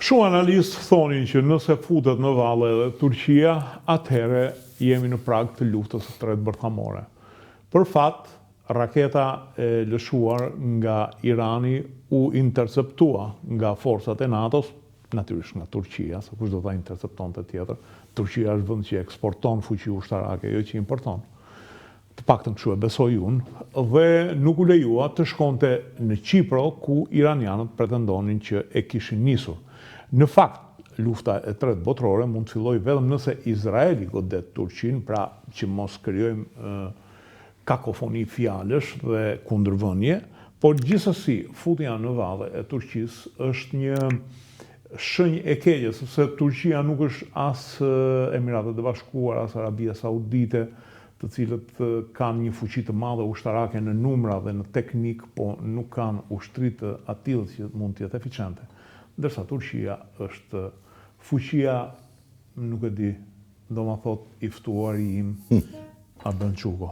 Shumë analistë thonin që nëse futet në valle edhe Turqia, atëherë jemi në prag të luftës së tretë bërthamore. Për fat, raketa e lëshuar nga Irani u interceptua nga forcat e NATO-s, natyrisht nga Turqia, se kush do ta interceptonte tjetër. Turqia është vend që eksporton fuqi ushtarake, jo që importon. Të paktën kështu e besoj unë, dhe nuk u lejua të shkonte në Qipro, ku iranianët pretendonin që e kishin nisur. Në fakt, lufta e tretë botërore mund të fillojë vetëm nëse Izraeli godet Turqinë, pra që mos krijojmë kakofoni fjalësh dhe kundërvënie, por gjithsesi futja në valle e Turqisë është një shenjë e keqe, sepse Turqia nuk është as Emiratet e Bashkuara, as Arabia Saudite, të cilët kanë një fuqi të madhe ushtarake në numra dhe në teknik, po nuk kanë ushtri të atill që mund të jetë eficiente. Ndërsa Turqia është fuqia, nuk e di, do ma thot i ftuari im Arben Çuko.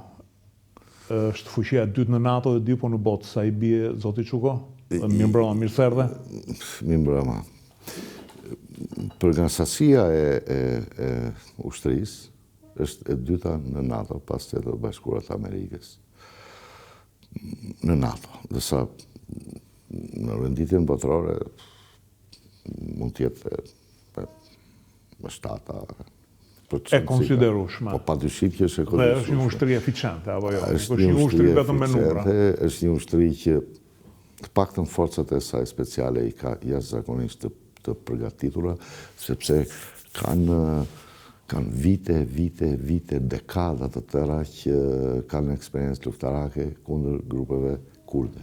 Është fuqia e dytë në NATO dhe dy po në botë, sa i bie zoti Çuko? Mirë mbrëma, mirë se erdhe. Mirë mbrëma. Për nga sasia e ushtrisë, është e dyta në NATO, pas Shtetet e Bashkuara të Amerikës. Në NATO. Dërsa në renditjen botërore mund të jetë më shtata. E konsiderueshme. Po padyshim që është e konsiderueshme. Dhe është një ushtri eficiente, apo jo? Është një ushtri vetëm me numra. Është një ushtri që të paktën forcat e saj speciale i ka jashtëzakonisht të përgatitura, sepse kanë vite, dekada të tëra që kanë eksperiencë luftarake kundër grupeve kurde.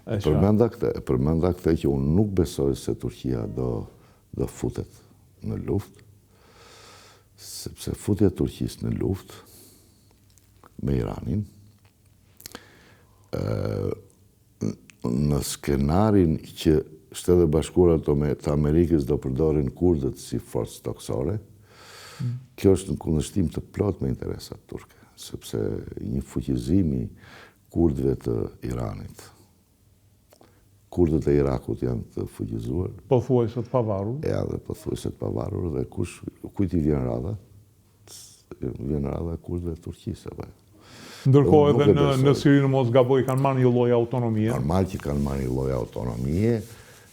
Përmenda këtë që unë nuk besoj se Turqia do futet në luftë, sepse futja e Turqisë në luftë me Iranin, në skenarin që Shtetet e Bashkuara të Amerikës do përdorin kurdët si forcë toksore, kjo është në kundërshtim të plot me interesat turke, sepse një fuqizimi kurdëve të Iranit. Kurdët e Irakut janë të fuqizuar. Pothuajse të pavarur. Ja, dhe pothuajse të pavarur, dhe kujt i vjen radha? Vjen radha kurdëve të Turqisë. Ndërkohë edhe në Sirinë mos gaboj kanë marrë një lloj autonomie. Normal që kanë marrë një lloj autonomie,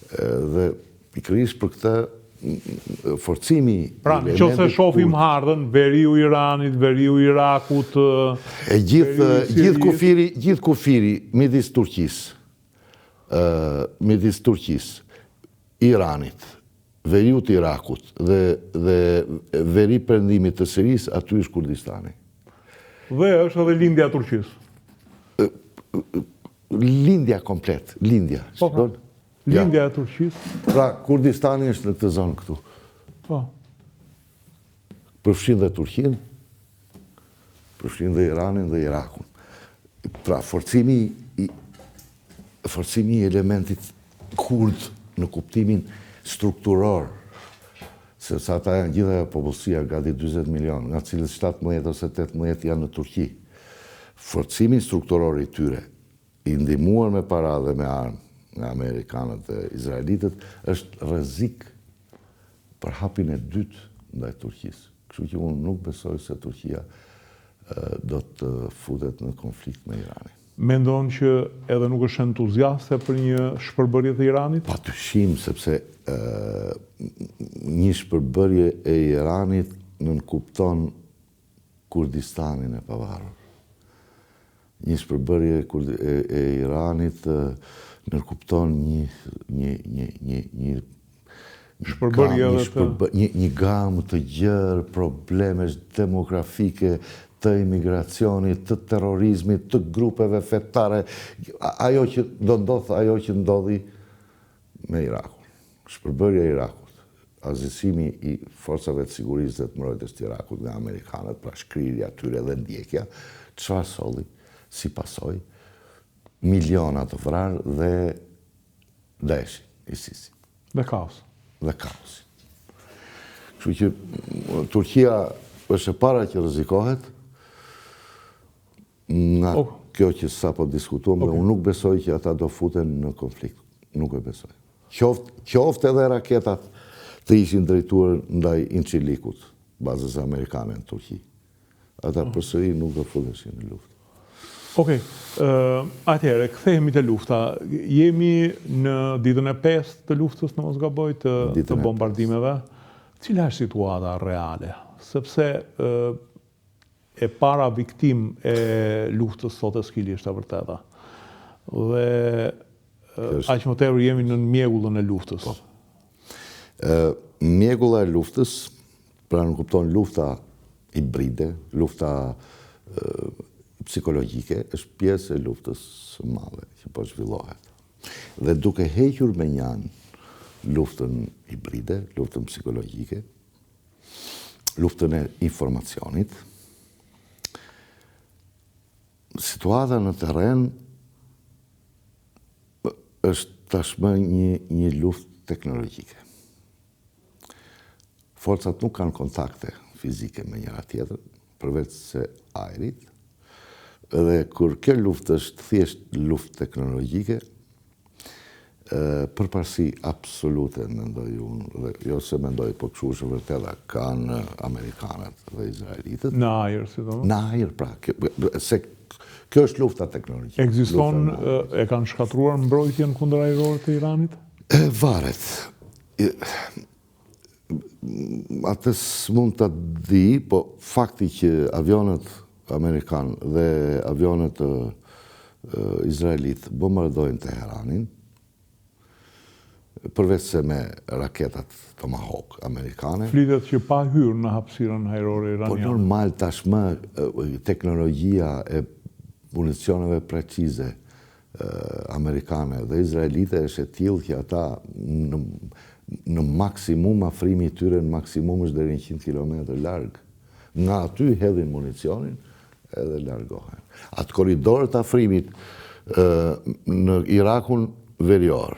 dhe pikërisht për këtë forcimi... Pra, nëse shohim ardhen, veriu Iranit, veriu Irakut... Gjithë kufiri midis Turqisë, Iranit, veriu të Irakut dhe veri perëndimit të Sirisë, aty është Kurdistani. Dhe është edhe lindja e Turqisë. Lindja komplet, lindja. Lindja e Turqisë. Pra, Kurdistani është në këtë zonë këtu. Përfshin dhe Turqinë, përfshin dhe Iranin dhe Irakun. Pra, forcimi i elementit kurd në kuptimin strukturor, sepse ata janë gjitha popullsia gati 40 milion, nga cilët 17 ose 18 janë në Turqi. Forcimi strukturor i tyre, i ndihmuar me para dhe me armë nga Amerikanët dhe Izraelitët, është rrezik për hapin e dytë ndaj Turqisë. Kështu që unë nuk besoj se Turqia do të futet në konflikt me Iranin. Mendon që edhe nuk është entuziaste për një shpërbërje të Iranit? Patyshim, sepse një shpërbërje e Iranit nënkupton Kurdistanin e pavarur. Një shpërbërje e Iranit nënkupton një gamë të gjerë problemesh demografike, të imigracionit, të terrorizmit, të grupeve fetare, ajo që do ndodhë, ajo që ndodhi me Irakun. Shpërbërja e Irakut, azisimi i forcave të sigurisë dhe të mbrojtjes të Irakut nga Amerikanët, pra shkrirja tyre dhe ndjekja, çfarë solli si pasojë? Miliona të vrarë dhe Daeshi, ISIS. Dhe kaos. Dhe kaos. Kështu që Turqia është e para që rrezikohet, nga kjo që sa po diskutuam, unë nuk besoj që ata do futen në konflikt. Nuk e besoj. Qoftë edhe raketat të ishin drejtuar ndaj Incirlikut, bazës amerikane në Turqi. Ata përsëri nuk do fudeshin në luftë. Okej, atëherë, kthehemi te lufta. Jemi në ditën e 5 të luftës, në mos gaboj, të bombardimeve. Cila është situata reale? Sepse e para viktim e luftës sot e skili është e vërteta. Dhe aq më tepër jemi në mjegullën e luftës. Mjegulla e luftës, pra në kupton lufta hibride, lufta psikologjike, është pjesë e luftës së madhe që po zhvillohet. Dhe duke hequr me njanë luftën hibride, luftën psikologjike, luftën e informacionit, situata në terren është tashmë një luftë teknologjike. Forcat nuk kanë kontakte fizike me njëra tjetër, përveç se ajrit, dhe kur kjo luftë është thjesht luftë teknologjike, përparësi absolute, mendoj unë, dhe jo se mendoj, po kështu është vërteta, kanë Amerikanët dhe Izraelitët. Në ajër, si do më? Në ajër, pra, se kjo është lufta teknologjike. Ekziston, e kanë shkatruar mbrojtjen kundër ajrore të Iranit? Varet. Atës mund të di, po fakti që avionet Amerikan dhe avionet Izraelit bombardojnë Teheranin, përveç se me raketat Tomahawk amerikane. Flitet që pa hyrë në hapësirën ajrore iraniane. Po normal tashmë teknologjia e municioneve precize amerikane dhe izraelite është e tillë që ata në maksimum afrimi i tyre në maksimum është deri 100 km larg. Nga aty hedhin municionin edhe largohen. Atë korridorët afrimit në Irakun verior,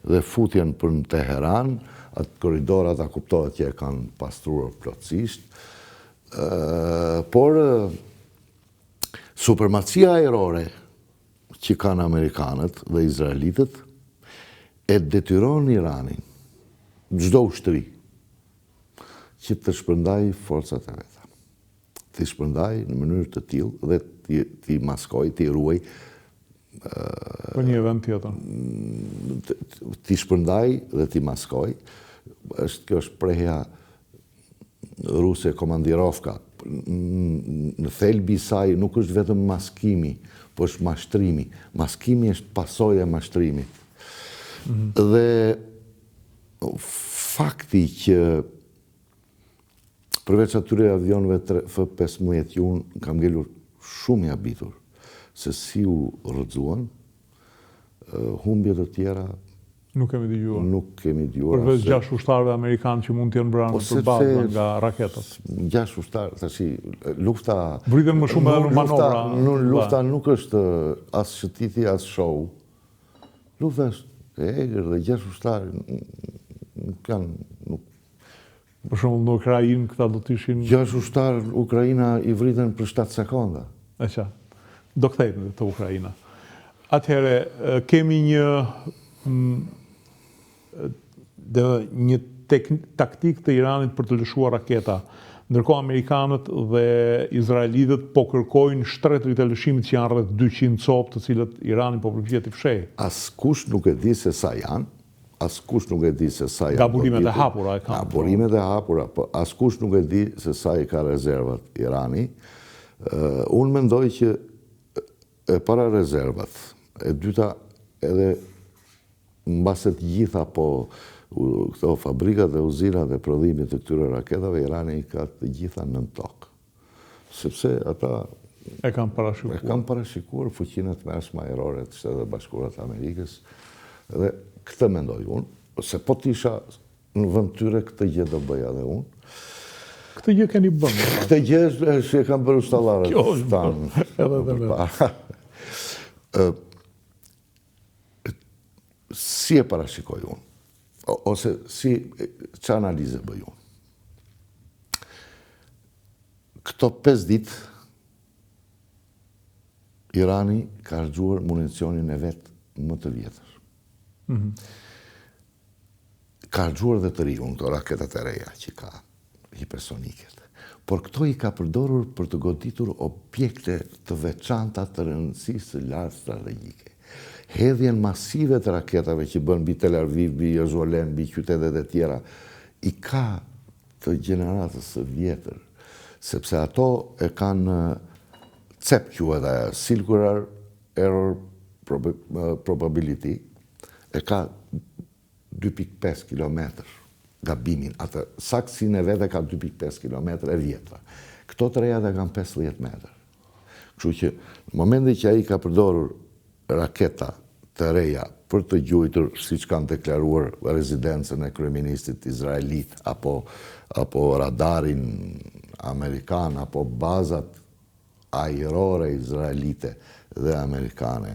dhe futjen për në Teheran, atë korridor ata kuptohet që e kanë pastruar plotësisht, por supremacia ajrore që kanë Amerikanët dhe Izraelitët e detyron Iranin, çdo ushtri, që të shpërndaj forcat e veta. Të shpërndaj në mënyrë të tillë dhe t'i maskoj, t'i ruaj. Për një event tjetër. T'i shpërndaj dhe t'i maskoj. Kjo është prehja ruse komandirovka. Në thelbi i saj nuk është vetëm maskimi, po është mashtrimi. Maskimi është pasojë e mashtrimit. Dhe fakti që përveç atyre avionëve F-15 unë kam ngelur shumë i habitur se si u rrëzuan, humbje të tjera nuk kemi dëgjuar. Nuk kemi dëgjuar. Përveç 6 ushtarëve amerikanë që mund të jenë brenda për bazë nga raketat. 6 ushtarë, tash lufta Vritën më shumë edhe në manovra. Lufta nuk është as shëtiti as show. Lufta është e egër dhe 6 ushtarë nuk kanë. Për shembull në Ukrainë këta do të ishin 6 ushtarë Ukraina i vritën për 7 sekonda. E qa, do kthejnë të Ukraina. Atëherë, kemi një taktik të Iranit për të lëshuar raketa. Ndërkohë Amerikanët dhe Izraelitët po kërkojnë shtretërit e lëshimit që janë rreth 200 copë të cilët Irani po përpiqet t'i fshejë. Askush nuk e di se sa janë. Askush nuk e di se sa janë. Nga burimet e hapura e kanë. Nga burimet e hapura, po askush nuk e di se sa i ka rezervat Irani. Unë mendoj që e para rezervat, e dyta edhe mbase të gjitha po këto fabrikat dhe uzinat e prodhimit të këtyre raketave, Irani ka të gjitha nën tokë. Sepse ata e kanë parashikuar fuqinë të mesme ajrore të Shtetet Bashkuara të Amerikës. Dhe këtë mendoj unë, se po t'isha në vend tyre, këtë gjë do bëja dhe unë. Këtë gjë keni bënë. Këtë gjë është e kam bërë ushtallarët. Kjo është bërë, edhe dhe me. Si e parashikoj unë, ose që analize bëj unë. Këto 5 ditë, Irani ka harxuar municionin e vetë më të vjetër. Ka harxuar dhe të ri unë këto raketat e reja që ka hipersoniket. Por këto i ka përdorur për të goditur objekte të veçanta të rëndësisë së lartë strategjike. Hedhjen masive të raketave që bën mbi Tel Aviv, mbi Jeruzalem, mbi qytetet e tjera, i ka të gjeneratës së vjetër, sepse ato e kanë CEP quhet ajo, Circular Error Probability, e ka 2.5 km gabimin, atë saktësinë e vete ka 2.5 km e vjetra. Këto të reja dhe kanë 15 metër. Kështu që në momentin që ai ka përdorur raketa të reja për të gjuajtur, siç kanë deklaruar, rezidencën e kryeministit izraelit, apo radarin amerikan, apo bazat ajrore izraelite dhe amerikane,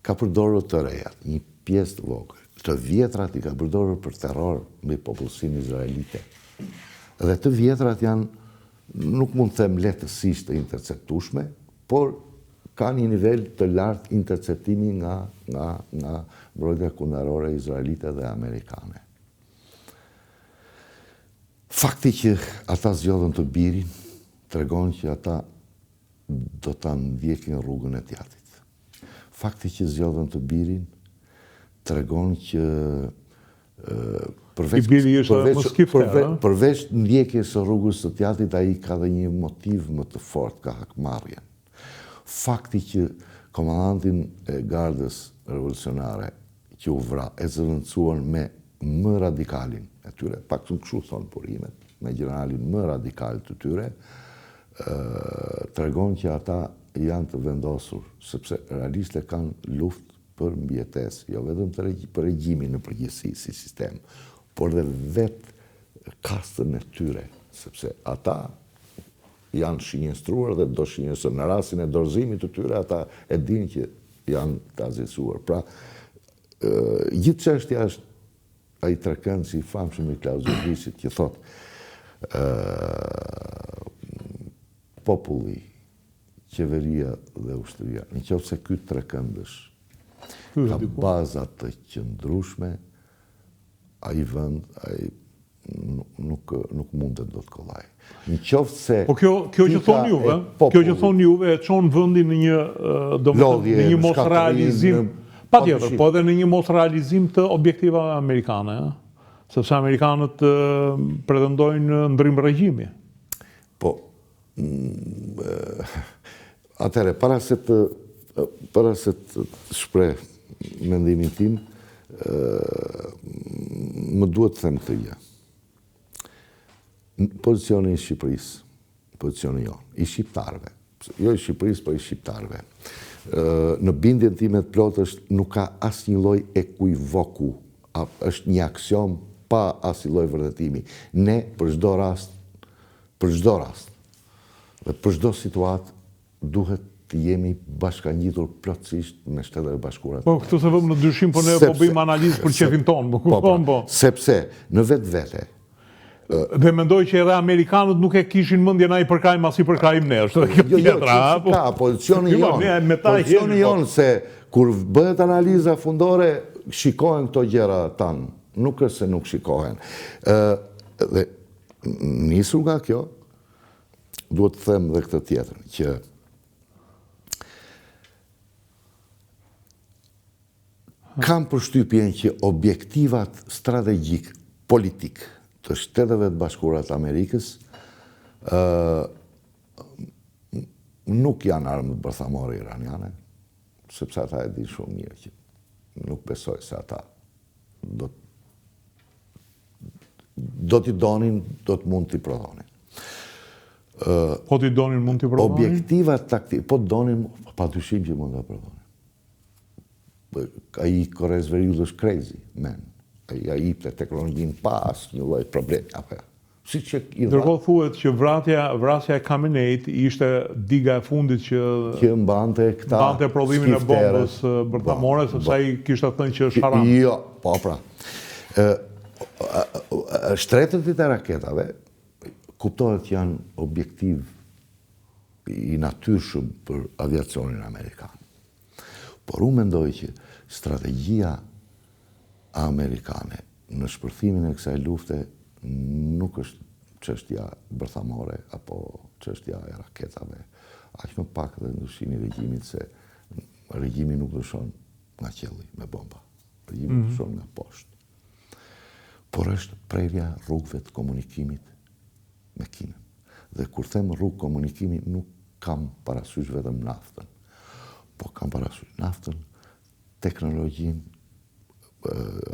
ka përdorur të reja, një pjesë të vogël. Të vjetrat i ka përdorur për terror mbi popullsinë izraelite. Dhe të vjetrat janë, nuk mund të them lehtësisht të interceptueshme, por ka një nivel të lartë interceptimi nga mbrojtja kundërore izraelite dhe amerikane. Fakti që ata zgjodhen të birin tregon që ata do ta ndjekin rrugën e Tjatit. Fakti që zgjodhen të birin tregon që përveç ndjekjes së rrugës së Tjatit, ai ka dhe një motiv më të fortë, ka hakmarrjen. Fakti që komandantin e gardës revolucionare që u vra e zëvendësuan me më radikalin e tyre, paktën kështu thonë burimet, me generalin më radikal të tyre, tregon që ata janë të vendosur, sepse realiste kanë luftë për mbjetesë, jo vetëm për regjimin në përgjithësi si sistem, por dhe vetë kastën e tyre, sepse ata janë shinjestruar dhe do shinjestruar në rastin e dorëzimit të tyre, ata e dinë që janë të azisuar. Pra, gjithë çështja është ai trekëndës i famshëm i Clausewitsit që thotë populli, qeveria dhe ushtria, nëse ky trekëndësh ka bazat të qëndrueshme, ai vend, ai nuk mundet do të kollaj. Në qoftë se po kjo që thonë juve, kjo që thonë juve e çon vendin në një domethënë në një mos realizim, patjetër, po edhe në një mos realizim të objektivave amerikane, sepse amerikanët pretendojnë ndrim regjimi. Po, atëherë para se të shpreh mendimin tim, më duhet të them këtë gjë. Pozicioni i Shqipërisë, pozicioni jonë, i shqiptarëve, jo i Shqipërisë, po i shqiptarëve, në bindjen time të plotë është nuk ka asnjë lloj ekuivoku, është një aksion pa asnjë lloj vërtetimi. Ne për çdo rast, dhe për çdo situatë duhet të jemi bashkangjitur plotësisht me Shtetet e Bashkuara. Po, këtu se vëmë në dyshim, po ne po bëjmë analizë për qefin tonë. Po, sepse në vetvete. Dhe mendoj që edhe amerikanët nuk e kishin mendjen ai përkrajm as i përkrajm ne, është kjo tjetra. Ka pozicioni jonë se kur bëhet analiza fundore, shikohen këto gjëra tanë, nuk është se nuk shikohen. Dhe nisur nga kjo, duhet të them dhe këtë tjetër, që kam përshtypjen që objektivat strategjik, politik të Shteteve të Bashkuara të Amerikës nuk janë armët bërthamore iraniane, sepse ata e dinë shumë mirë që nuk besoj se ata do t'i donin, do të mund t'i prodhonin. Po t'i donin, mund t'i prodhonin? Objektivat taktik, po donin, pa dyshim që mund t'i prodhonin. Ai Korez Veriut është crazy, man. Ai të teknologjinë pas një lloj problemi. Ndërkohë thuhet që vrasja e Khameneit ishte diga e fundit që mbante prodhimin e bombës bërthamore, sepse ai kishte thënë që është haram. Jo, po pra. Shtretet e raketave kuptohet që janë objektiv i natyrshëm për aviacionin amerikan. Por unë mendoj që strategjia amerikane në shpërthimin e kësaj lufte nuk është çështja bërthamore apo çështja e raketave. Aq më pak dhe ndryshimi i regjimit, se regjimi nuk dëshon nga qielli me bomba. Regjimi dëshon nga poshtë. Por është prerja rrugëve të komunikimit me Kinën. Dhe kur them rrugë komunikimi, nuk kam parasysh vetëm naftën, po kam parasysh naftën, teknologjinë,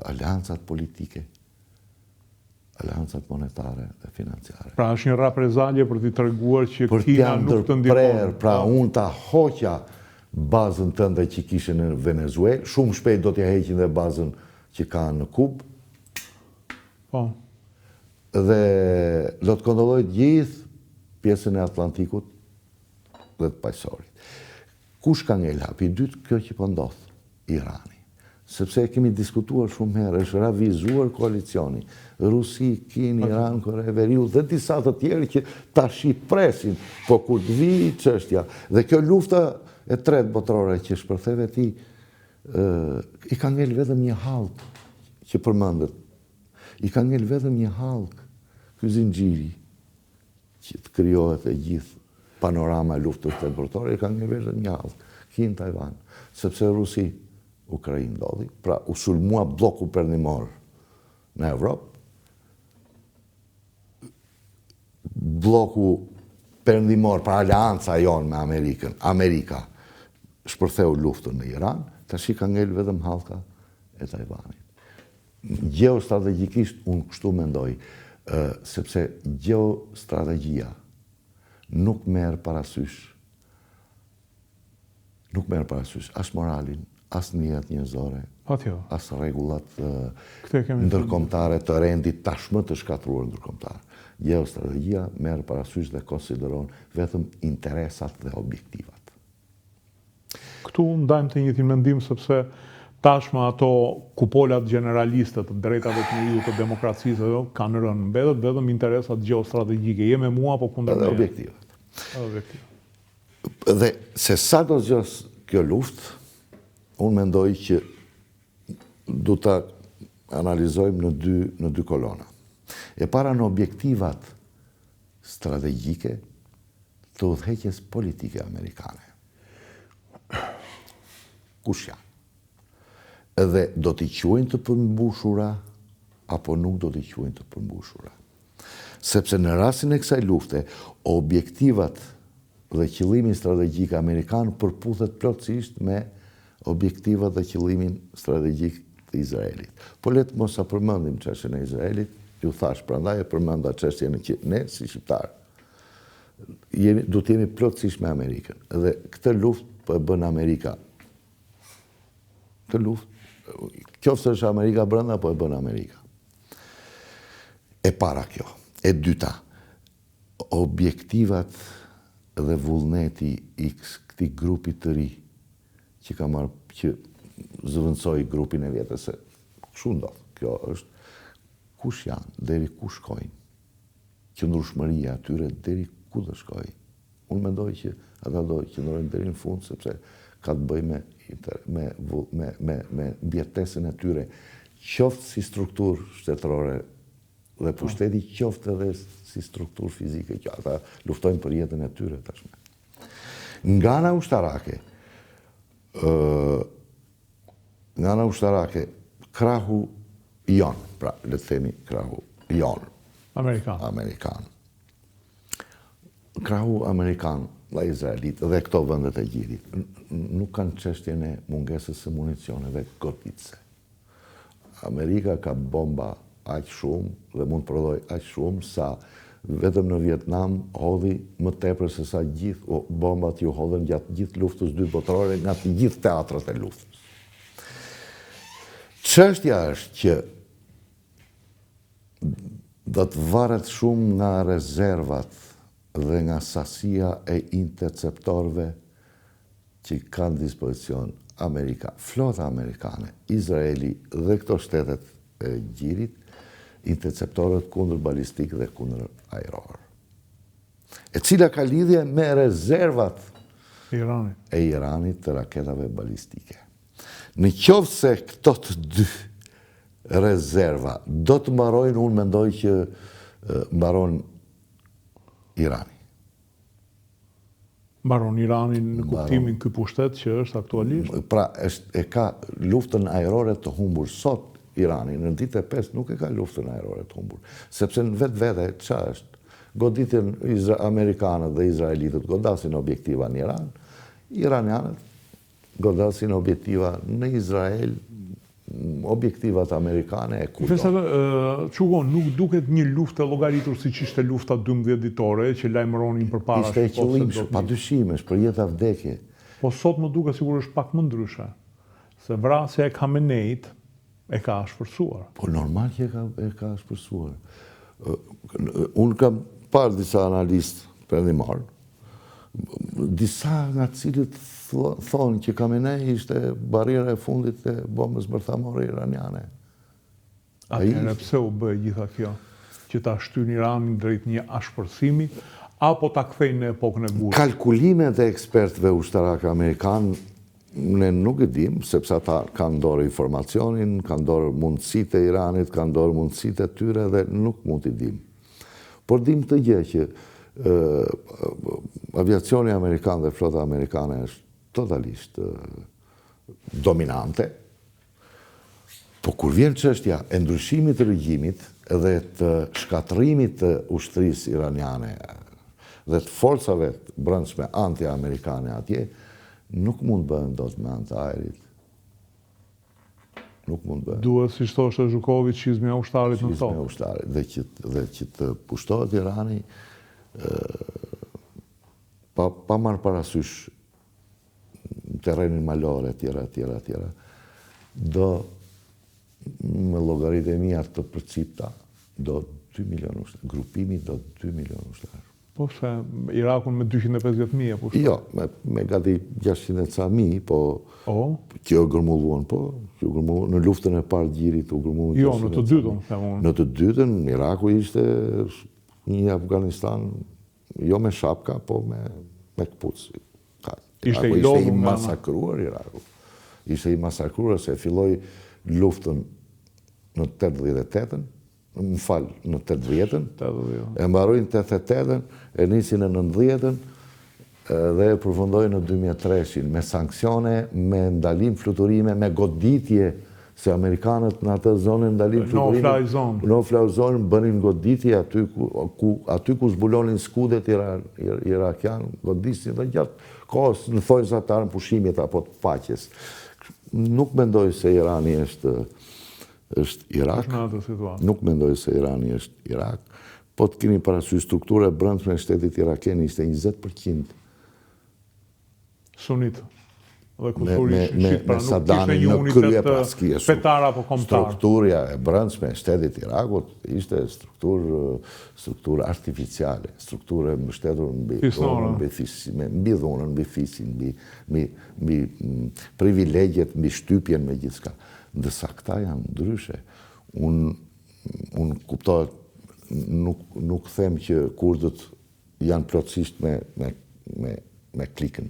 aleancat politike, aleancat monetare dhe financiare. Pra është një reprezalje për t'i treguar që Kina nuk të ndihmon. Pra unë ta hoqja bazën tënde që kishe në Venezuelë, shumë shpejt do t'ja heqin dhe bazën që ka në Kubë, po. Dhe do të kontrolloj gjithë pjesën e Atlantikut dhe të paqësorit. Kush ka ngel hapi i dytë? Kjo që po ndodh, Irani. Sepse kemi diskutuar shumë herë, është ravizuar koalicioni. Rusi, Kinë, Iran, Kore e Veriut dhe disa të tjerë që tash i presin, po kur të vi çështja. Dhe kjo lufta e tretë botërore që shpërtheve ti, i ka ngel vetëm një hallk që përmendet. I ka ngel vetëm një hallk, ky zinxhiri që të krijohet e gjithë panorama e luftës tretë botërore, i ka ngel vetëm një hallk, Kinë, Taiwan, sepse Rusi, Ukrainë ndodhi, pra u sulmua bloku perëndimor në Evropë, bloku perëndimor, pra aleanca jonë me Amerikën, Amerika shpërtheu luftën në Iran, tash i ka ngel vetëm hallka e Taiwanit. Geostrategjikisht unë kështu mendoj, sepse geostrategjia nuk merr parasysh as moralin, as njët njerëzore, as rregullat ndërkombëtare të rendit tashmë të shkatruar ndërkombëtar. Geostrategjia merr parasysh dhe konsideron vetëm interesat dhe objektivat. Këtu ndajmë të njëjtin mendim, sepse tashmë ato kupolat generaliste të drejtave të njeriut, të demokracisë kanë rënë, mbetet vetëm interesat gjeostrategjike. Je me mua apo kundër meje? Edhe objektivat. Dhe se sa do zgjon kjo luftë, unë mendoj që du të analizojmë në dy kolona. E para në objektivat strategjike të udhëheqjes politike amerikane. Kush janë? Edhe do t'i quajnë të përmbushura apo nuk do t'i quajnë të përmbushura. Sepse në rastin e kësaj lufte, objektivat dhe qëllimi strategjik amerikan përputhet plotësisht me objektivat dhe qëllimin strategjik të Izraelit. Po letë mos sa përmendim çështjen e Izraelit, ju thash, prandaj e përmenda çështjen që ne si shqiptar do të jemi plotësisht me Amerikën. Dhe këtë luftë po e bën Amerika. Këtë luftë, qoftë është Amerika brenda, po e bën Amerika. E para kjo. E dyta, objektivat dhe vullneti i këtij grupi të ri që zëvendësoi grupin e vjetës, se kështu ndodh. Kjo është kush janë, deri ku shkojnë. Qëndrueshmëria atyre deri ku do shkojnë. Unë mendoj që ata do qëndrojnë deri në fund, sepse ka të bëjë me mbjetesën e tyre, qoftë si strukturë shtetërore dhe pushteti, qoftë edhe si strukturë fizike, që ata luftojnë për jetën e tyre tashmë. Nga ana ushtarake, krahu jonë, pra le të themi krahu jonë, Amerikan. Krahu Amerikan dhe Izraelit dhe këto vendet e gjirit nuk kanë çështjen e mungesës së municioneve goditëse. Amerika ka bomba aq shumë dhe mund të prodhoj aq shumë sa vetëm në Vietnam hodhi më tepër se sa gjithë bombat ju hodhen gjatë gjithë luftës dytë botërore nga të gjithë teatrat e luftës. Çështja është që do të varet shumë nga rezervat dhe nga sasia e interceptorëve që kanë dispozicion Amerika, flota amerikane, Izraeli dhe këto shtetet e gjirit, interceptorët kundër balistik dhe kundër ajror. E cila ka lidhje me rezervat e Iranit të raketave balistike. Në qoftë se këto të dy rezerva do të mbarojnë, unë mendoj që mbaron Irani. Mbaron Irani në kuptimin ky pushtet që është aktualisht? Pra, e ka luftën ajrore të humbur sot Irani, në ditë e 5 nuk e ka luftën ajrore të humbur, sepse në vetë ç'a është? Goditën Amerikanët dhe Izraelitët godasin objektiva në Iran, Iranianët godasin objektiva në Izrael, objektivat amerikane e kudo. Çugon, nuk duket një luftë e llogaritur siç ishte lufta 12 ditore që lajmëronin përpara. Ishte e qëllimshme, padyshim, për jetë vdekje. Po sot më duket sigurisht pak më ndryshe, se vrasja e Khameneit e ka shpërsuar. Po normal që e ka shpërsuar. Unë kam parë disa analistë perëndimar, disa nga cilët thonë që Khamenei ishte barriera e fundit e bombës bërthamore iraniane. Atëherë pse u bë gjitha kjo? Që ta shtyn Iranin drejt një ashpërsimi, apo ta kthejnë në epokën e butë? Kalkulimet e ekspertëve ushtarak amerikanë ne nuk e dim, sepse ata kanë dorë informacionin, kanë dorë mundësitë e Iranit, kanë dorë mundësitë e tyre dhe nuk mund t'i dim. Por dim të gjë që aviacioni amerikan dhe flota amerikane është totalisht dominante, po kur vjen çështja e ndryshimit të regjimit dhe të shkatërimit të ushtrisë iraniane dhe të forcave brendshme anti-amerikane atje, nuk mund bëhen dot me anë të ajrit. Nuk mund bëhen. Duhet, si thoshte Zhukovic, çizmja e ushtarit në tokë. Çizmja e ushtarit, dhe që të pushtohet Irani, pa marrë parasysh terrenin malore, tjera, do, me llogaritë e mia të përcipta, do 2 milion ushtarë. Grupimi do 2 milion ushtarë. Po se Irakun me 250.000, po jo, me gati 600.000, po që u gërmulluan, në luftën e parë gjirit u gërmulluan. Jo, në të dytën, them unë. Në të dytën, Iraku ishte një Afganistan, jo me shapka, po me këpuc. Ishte i lodhur. Ishte i masakruar Iraku. Ishte i masakruar se filloi luftën në 88-ën, më falë, në 80-ën, e mbarojnë 88-ën, e nisin në 90-ën, dhe e përfundojnë në 2003-shin, me sanksione, me ndalim fluturime, me goditje, se Amerikanët në atë zonë ndalim fluturime, no-fly zone, bënin goditje aty ku zbulonin skudet irakian, godisin dhe gjatë kohës në thojës atarën pushimit apo të paqes. Nuk mendoj se Irani është Irak, nuk mendoj se Irani është Irak, po të keni parasysh struktura e brendshme e shtetit iraken ishte 20% sunit dhe kusuri shqit, pra nuk kishte një unitet fetar apo kombëtar. Struktura e brendshme e shtetit Irakut ishte strukturë artificiale, strukturë mbështetur mbi dhunën, mbi fisin, mbi privilegjet, mbi shtypjen me gjithçka. Ndërsa këta janë ndryshe. Unë kuptohet, nuk them që kurdët janë plotësisht me klikën,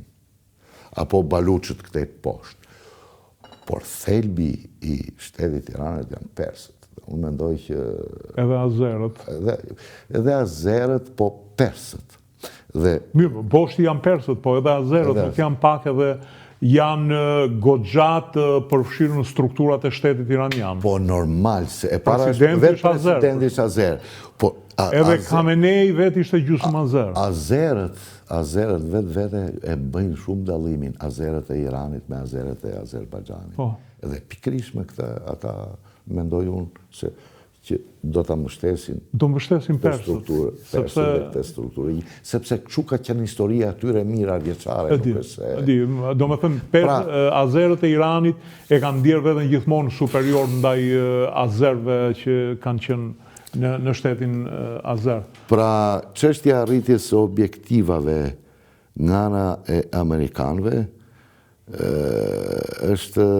apo baluçët këtej poshtë. Por thelbi i shtetit Iranit janë persët. Unë mendoj që... Edhe azerët. Edhe azerët, po persët. Mirë, poshtë janë persët, po edhe azerët, nuk janë pak edhe... janë goxhat përfshirë në strukturat e shtetit iranian. Po normal, se e para presidenti është azer. Edhe Khamenei vetë ishte gjysmë azer. Azerët vetë e bëjnë shumë dallimin, azerët e Iranit me azerët e Azerbajxhanit. Edhe pikërisht me këtë, ata mendoj unë se që do ta mbështesin. Do mbështesin persët. Sepse kështu ka qenë historia atyre mira vjeçare. Do me thënë, azerët e Iranit e kanë ndjerë vetëm gjithmonë superior ndaj azerëve që kanë qenë në shtetin azer. Pra, çështja arritjes së objektivave nga ana e amerikanëve është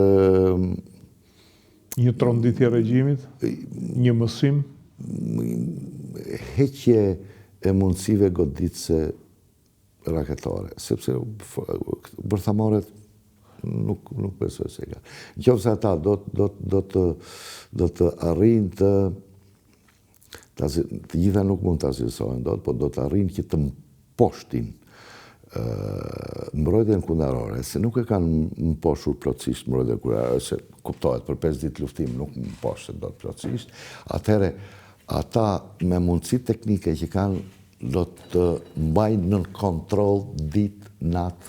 një tronditje regjimit, një mësim? Heqje e mundësive goditëse raketore, sepse bërthamoret nuk besoj se ka. Nëse ata do të arrijnë të gjitha nuk mund të asirësojnë dot, po do të arrijnë që të mposhtin mbrojtjen kundërore, se nuk e kanë mposhtur plotësisht mbrojtjen kundërore, se kuptohet për 5 ditë luftim nuk mposhtet dot plotësisht, atëherë ata me mundësi teknike që kanë do të mbajnë nën kontroll ditë-natë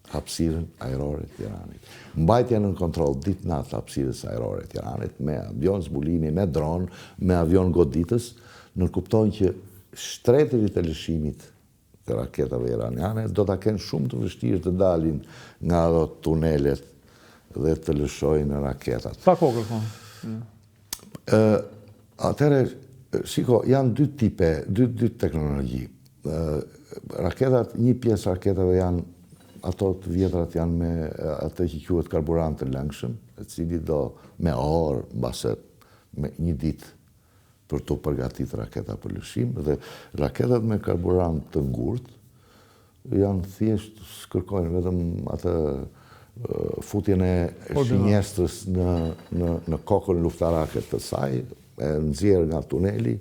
hapësirën ajrore të Tiranit. Mbajtja nën kontroll ditë-natë hapësirës ajrore të Tiranit me avion zbulimi, me dron, me avion goditës, nënkuptojnë që shtretërit e lëshimit të raketave iraniane do ta kenë shumë të vështirë të dalin nga ato tunelet dhe të lëshojnë raketat. Sa kohë kërkon? Atëherë, shiko, janë dy tipe, dy teknologji. Raketat, një pjesë raketave janë ato të vjetrat janë me atë që quhet karburant të lëngshëm, e cili do me orë, mbase me një ditë për të përgatit raketa për lëshim, dhe raketat me karburant të ngurtë janë thjesht kërkojnë vetëm atë futjen e shinjestrës në kokën luftarake të saj, e nxjerr nga tuneli,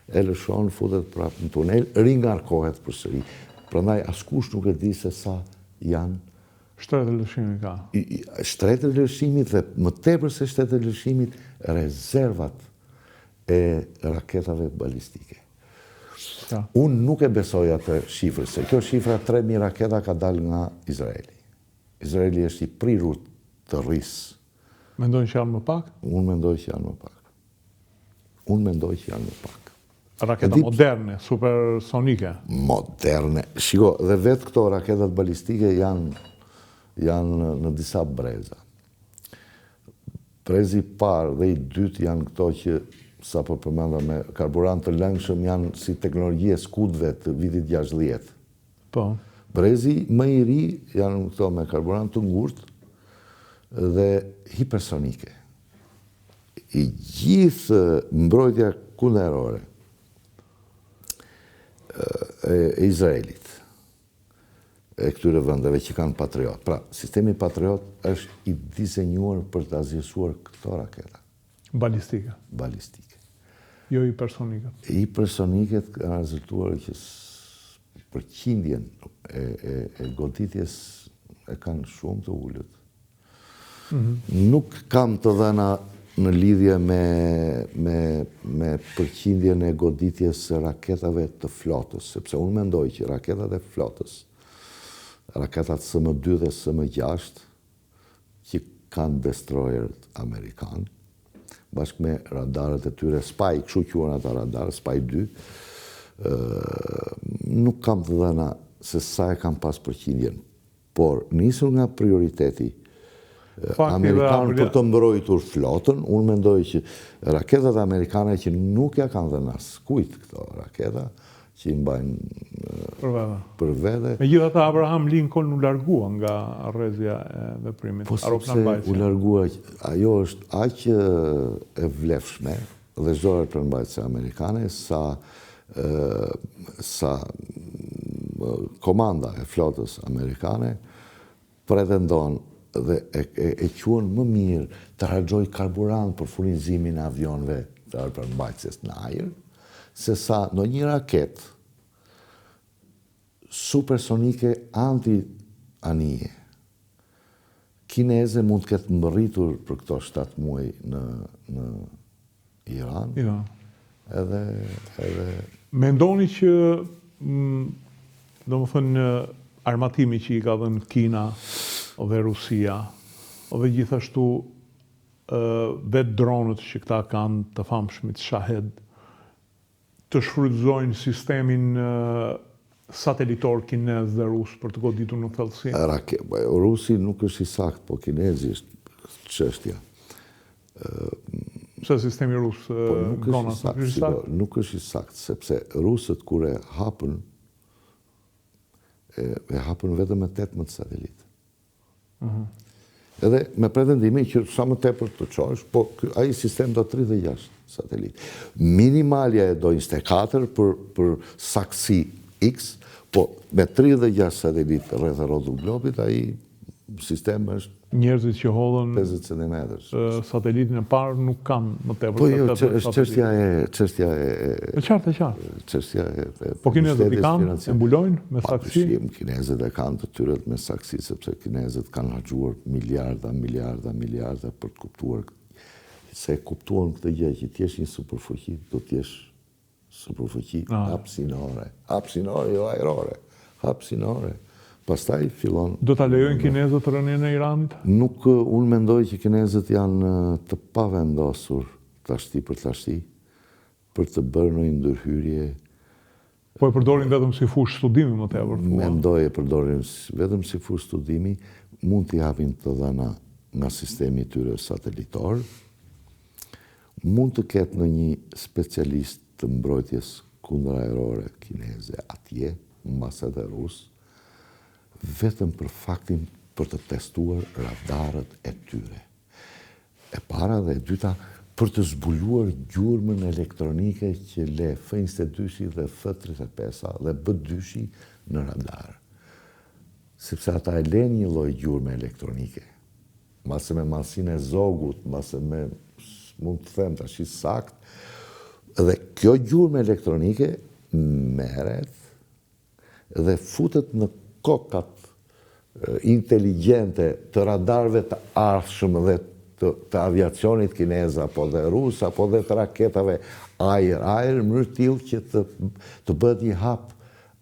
e lëshon, futet prapë në tunel, ringarkohet përsëri. Prandaj askush nuk e di se sa janë shtretet e lëshimit ka. Shtretet e lëshimit dhe më tepër se shtretet e lëshimit, rezervat e raketave balistike. Unë nuk e besoj atë shifrë, se kjo shifra 3.000 raketa ka dalë nga Izraeli. Izraeli është i prirur të rrisë. Mendojnë që janë më pak? Unë mendoj që janë më pak. Raketa moderne, supersonike? Moderne. Shiko, dhe vetë këto raketat balistike janë në disa breza. Brezi parë dhe i dytë janë këto që sa po përmenda me karburant të lëngshëm janë si teknologji e skudëve të vitit 60. Po. Brezi më i ri janë këto me karburant të ngurtë dhe hipersonike. I gjithë mbrojtja kundërore e Izraelit, e këtyre vendeve që kanë Patriot. Pra, sistemi Patriot është i dizenjuar për të azhjësuar këto raketa. Balistike? Balistike. Jo hipersoniket? Hipersoniket kanë rezultuar që përqindjen e goditjes e kanë shumë të ullët. Nuk kam të dhëna në lidhje me përqindjen e goditjes së raketave të flotës, sepse unë mendoj që raketat e flotës, raketat SM-2 dhe SM-6, që kanë destroyerët amerikanë, bashkë me radarët e tyre Spy, kështu quhen ata radarë, Spy 2, nuk kam të dhëna se sa e kam pas përqindjen, por nisur nga prioriteti Amerikanë për të mbrojtur flotën, unë mendoj që raketat amerikane që nuk ja kanë dhënë askujt këto raketa, që i mbajnë për vete. Megjithatë, Abraham Lincoln u largua nga rrezja e veprimit. Po sepse u largua, ajo është aq e vlefshme dhe zorat për mbajtëse amerikane, sa komanda e flotës amerikane pretendon dhe e quan më mirë të harxoj karburant për furnizimin e avionëve të përmbajtëses në ajër, se sa në një raket supersonike anti-anije. Kineze mund të ketë mbërritur për këto 7 muaj në Iran. Edhe mendoni që do më thënë armatimi që i ka dhënë Kina ose Rusia, ose gjithashtu vetë dronët që këta kanë të famshmit Shahed, të shfrytëzojnë sistemin satelitor kinez dhe rus për të goditur në thellësi? Rusi nuk është i sakt, po kinezi është çështja. Pse sistemi rus nuk është i sakt, sepse rusët kur e hapën vetëm me 18 satelitë. Edhe me pretendimin që sa më tepër të çosh, po ai sistem do 36 satelitë. Minimalja e do 24 për saktësi X, Po, me 36 satelit rreth e rrotull globit, ai sistemi është Njerëzit që hodhën 50 cm. satelitin e parë nuk kanë më tepër. Po jo, është çështja e E qartë, e qartë. çështja e Po kinezët i kanë, e mbulojnë me saksi. Kinezët e kanë të tyret me saksi, sepse kinezët kanë harxuar miliarda për të kuptuar se kuptuan këtë gjë që ti je një superfuqi, do të jesh superfuqi hapësinore. Hapësinore, jo ajrore. Hapësinore. Pastaj fillon... Do ta lejojnë kinezët rënien e Iranit? Nuk, unë mendoj që kinezët janë të pavendosur tashti për të bërë një ndërhyrje. Po e përdorin vetëm si fushë studimi më tepër. Mendoj e përdorin vetëm si fushë studimi, mund t'i japin të dhëna nga sistemi tyre satelitor, mund të ketë në një specialist të mbrojtjes kundër ajrore kineze atje, mbasat e rusë, vetëm për faktin për të testuar radarët e tyre. E para dhe e dyta, për të zbuluar gjurmën elektronike që le F-22 dhe F-35 dhe B-2 në radar. Sepse ata e len një lloj gjurme elektronike. Mase me masin e zogut, mase me, mund të them tash sakt, dhe kjo gjurme elektronike merret dhe futet në kokat inteligjente të radarëve të ardhshëm dhe të aviacionit kinez, apo dhe rus, apo dhe të raketave ajër, në mënyrë tillë që të bëhet një hap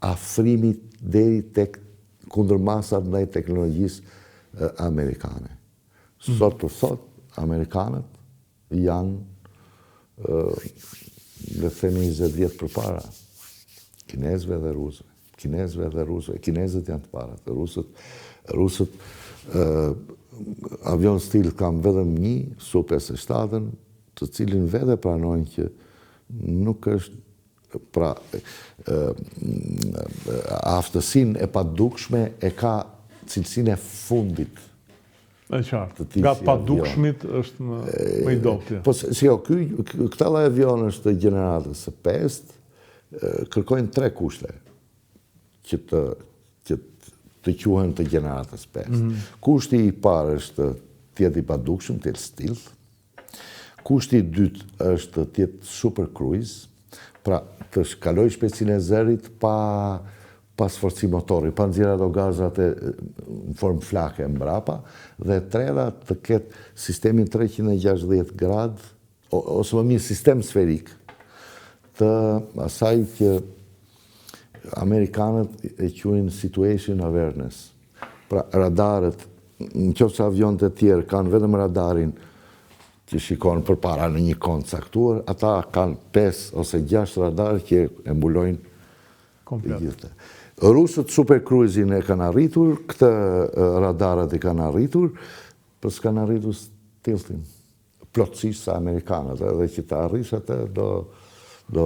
afrimit deri tek kundërmasat ndaj teknologjisë amerikane. Sot për sot, amerikanët janë le të themi 20 vjet përpara kinezëve dhe rusëve. Kinezët janë të parat. Rusët avion stil kam vetëm një, Su-57, të cilin vete pranojnë që nuk është pra aftësinë e padukshme e ka cilësinë e fundit. E qartë. Nga padukshmit është më i dobët. Po si jo, këta avion është të gjeneratës së 5, kërkojnë 3 kushte që të quhen të gjeneratës 5. Kushti i parë është të jetë i padukshëm, të jetë still. Kushti i dytë është të jetë super cruise, pra të shkaloj shpejtësinë e zërit pa sforcim motori, pa nxjerrë ato gazat në formë flake mbrapa, dhe treta të ketë sistemin 360 gradë, ose më mirë sistem sferik, të asaj që amerikanët e quajnë situation awareness. Pra radarët, nëse avionët e tjerë kanë vetëm radarin që shikon përpara në një kont caktuar, ata kanë 5 ose 6 radarë që e mbulojnë komplet. Rusët super cruise-in e kanë arritur, këtë radarët i kanë arritur, për s'kanë arritur stiltin. Plotësisht sa amerikanët, edhe që të arrish atë në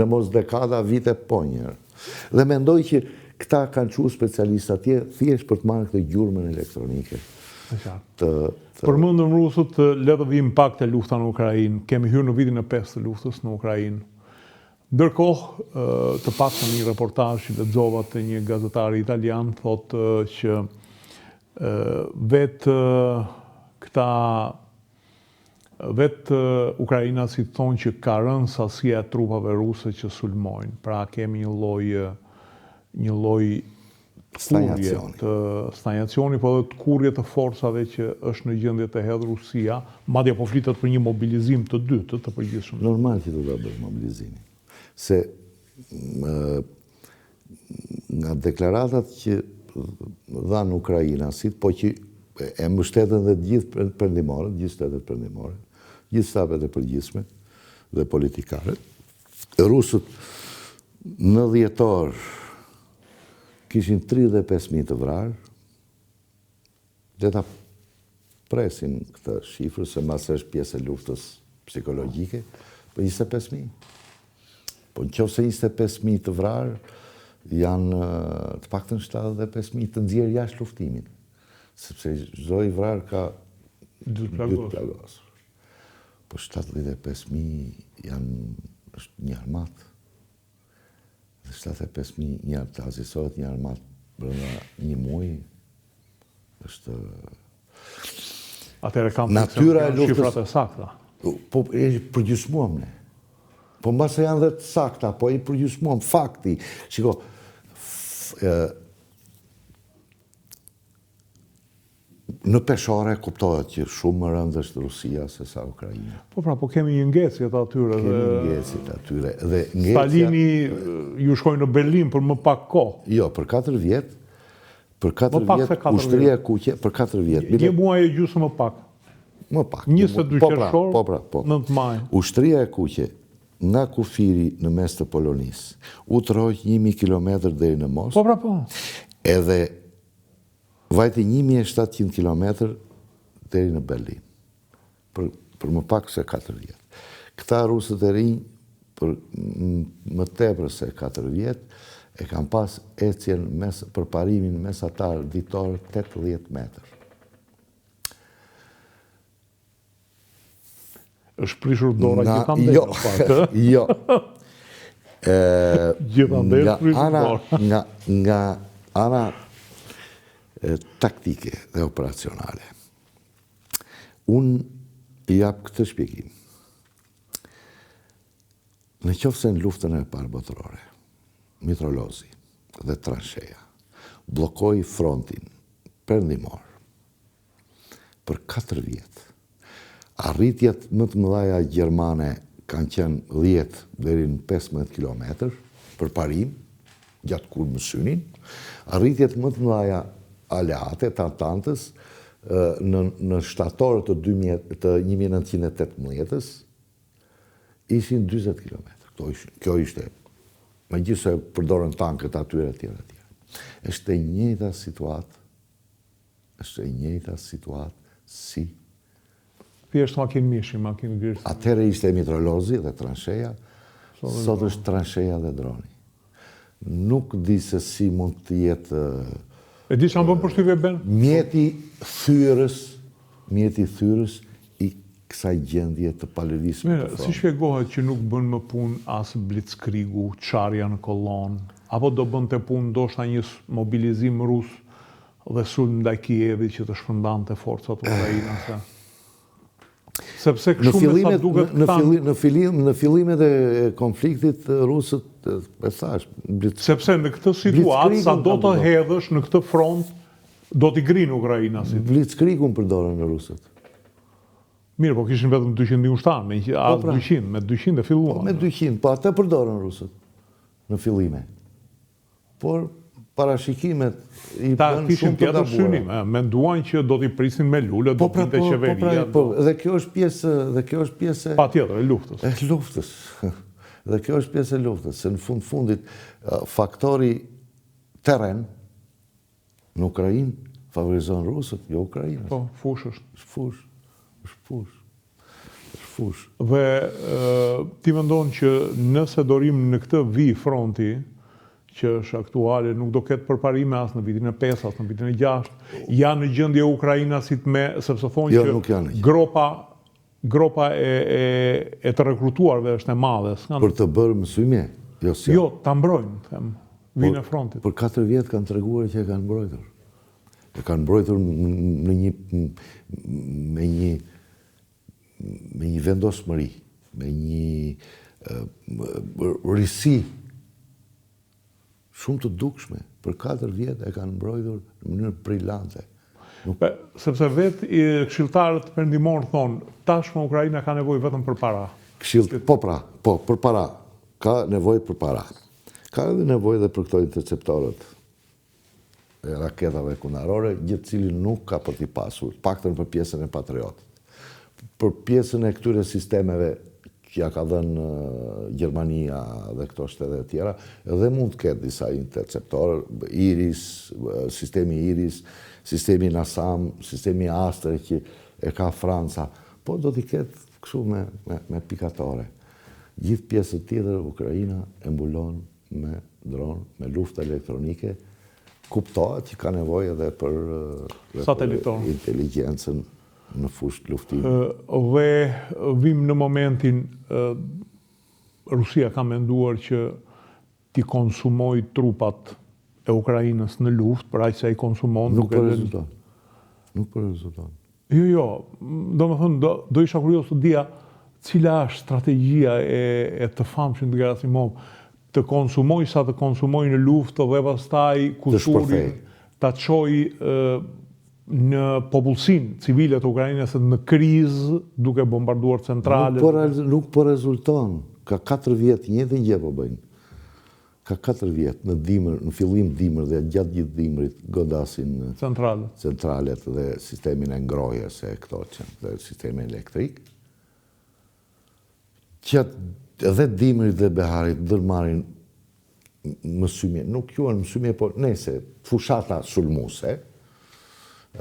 mos dekada vite po njërë. Dhe mendoj që këta kanë qenë specialistë atje thjesht për të marrë këtë gjurmën elektronike. Përmendëm rusët, le të vijmë pak te lufta në Ukrainë. Kemi hyrë në vitin e 5 të luftës në Ukrainë. Ndërkohë, të paktën një reportazh që lexova te një gazetar italian thotë që vetë ukrainasit thonë që ka rënë sasia e trupave ruse që sulmojnë. Pra kemi një lloj stanjacioni, po edhe të kurrje të forcave që është në gjendje të hedhë Rusia, madje po flitet për një mobilizim të dytë të përgjithshëm. Normal që do ta bëjë mobilizimin. Se nga deklaratat që dhanë ukrainasit, po që e mbështetën dhe gjithë perëndimorët, gjithë shtetet perëndimore, gjithë shtapet e përgjithshme dhe politikarët, rusët në dhjetor kishin 35.000 të vrarë, dhe ta presin këtë shifrë, se masë është pjesë e luftës psikologjike, për 25.000. Po në qoftë se 25.000 të vrarë, janë të paktën 75.000 të nxjerrë jashtë luftimit. Sepse çdo i vrarë ka 2 plagosur. Po 75.000 është një armatë. 75.000 njerë të azisohet një armat brenda një muaj, është... Atëherë kam natyra e shifrat e sakta. Po e përgjysmuam ne. Po mbase janë dhe të sakta, po e përgjysmuam fakti. Shiko, në peshore kuptohet që shumë më rëndë është Rusia se sa Ukrajina. Po pra, po kemi një ngecjet atyre. Kemi ngecjet atyre. Dhe Stalini ju shkojnë në Berlin për më pak kohë. Jo, për 4 vjetë, ushtria e kuqe, për 4 vjetë. Një muaj e gjusë më pak. Më pak. 22 qershor, 9 maj. Ushtria e kuqe, nga kufiri në mes të Polonisë, u trojë 1000 kilometër deri në Moskë. Po pra po. Edhe vajti 1700 kilometër deri në Berlin. Për më pak se 4 vjetë. Këta rusët e rinj, për më tepër se 4 vjetë, e kam pas ecjen për parimin mesatar ditor 80 metër. është prishur dora gjithandej në pak. Jo. Gjithandej është prishur dora. Nga ana taktike dhe operacionale. Unë jap këtë shpjegim. Në qoftë se në luftën e parë botërore, Mitrolozi dhe Transheja blokoi frontin perëndimor për 4 vjetë. Arritjet më të mëdha gjermane kanë qenë 10 deri në 15 kilometër për parim, gjatë kur më synin. Arritjet më të mëdha aleate të Atantës në shtator të 1918-ës ishin 20 kilometër. Kjo ishte, megjithëse përdorën tankët atyre etj. Është e njëjta situatë si thjesht makinë mishi, makinë grisë. Atëherë ishte Mitrolozi dhe Transheja, sot është Transheja dhe droni. Nuk di se si mund të jetë... E di që më bëm përshtypje Ben? Mjeti thyrës i kësaj gjendje të palëvisme. Si shpjegohet që nuk bën më punë as blitzkrigu, çarja në kolon, apo do bën të punë ndoshta një mobilizim rus dhe sulm ndaj Kievit që të shpërndante forcat ukrainase? Sepse kështu me sa duket në fillimet e konfliktit rusët e thash, sepse në këtë situatë sa do të hedhësh në këtë front do t'i grinë ukrainasit. Blitzkrigun përdorën në rusët. Mirë, po kishin vetëm 200 ushtarë, me 200 e filluan. Me 200, po atë përdorën rusët në fillime. Por parashikimet i bënë shumë të gabuara. Menduan që do t'i prisin me lule, do t'inte qeveria. Dhe kjo është pjesë pa tjetër, e luftës. E luftës. Dhe kjo është pjesë e luftës, se në fundit faktori terren në Ukrainë favorizon rusët, jo Ukrainës. Po, fush është. Është fush. Dhe ti mendon që nëse dorim në këtë vi fronti, që është aktuale, nuk do ketë përparime as në vitin e 5, as në vitin e 6, janë në gjendje ukrainasit sepse thonë që gropa e të rekrutuarve është e madhe. Për të bërë mësymje? Jo, ta mbrojnë, them, vinë e frontit. Për 4 vjetë kanë treguar që e kanë mbrojtur. E kanë mbrojtur me një vendosmëri, me një risi shumë të dukshme. Për 4 vjetë e kanë mbrojtur në mënyrë brillante. Sepse vetë këshilltarët perëndimor thonë, tashmë Ukraina ka nevojë vetëm për para. Po, për para. Ka nevojë për para. Ka edhe nevojë dhe për këto interceptorët e raketave kundarore, gjithë cilin nuk ka për t'i pasur, paktën për pjesën e Patriotit. Për pjesën e këtyre sistemeve që ja ka dhënë Gjermania dhe këto shtete tjera, edhe mund të ketë disa interceptorë, Iris, sistemi Iris, sistemi NASAM, sistemi Astre që e ka Franca, po do t'i ketë kështu me pikatore. Gjithë pjesët tjetër, Ukraina e mbulon me dronë, me luftë elektronike, kuptohet që ka nevojë edhe për inteligjencën në fushë luftimi. Dhe vim në momentin Rusia ka menduar që ti konsumoj trupat e Ukrainës në luftë, për aq sa i konsumon. Nuk për rezulton. Nuk për rezulton. Jo, do më thënë, do isha kurios të dija cila është strategjia e të famshëm të Gerasimov, të konsumoj sa të konsumoj në luftë dhe pastaj kulturin ta çoj në popullsinë civile të Ukrainës në krizë duke bombarduar centrale. Nuk po rezulton. Ka 4 vjet njëjtën gjë po bëjnë. Ka 4 vjet në dimër, në fillim dimër dhe gjatë gjithë dimrit godasin centralet dhe sistemin e ngrohjes e këto dhe sistemin elektrik. Që edhe dimrit dhe beharit dërmarin mësymje, nuk juan mësymje, por nese, fushata sulmuse,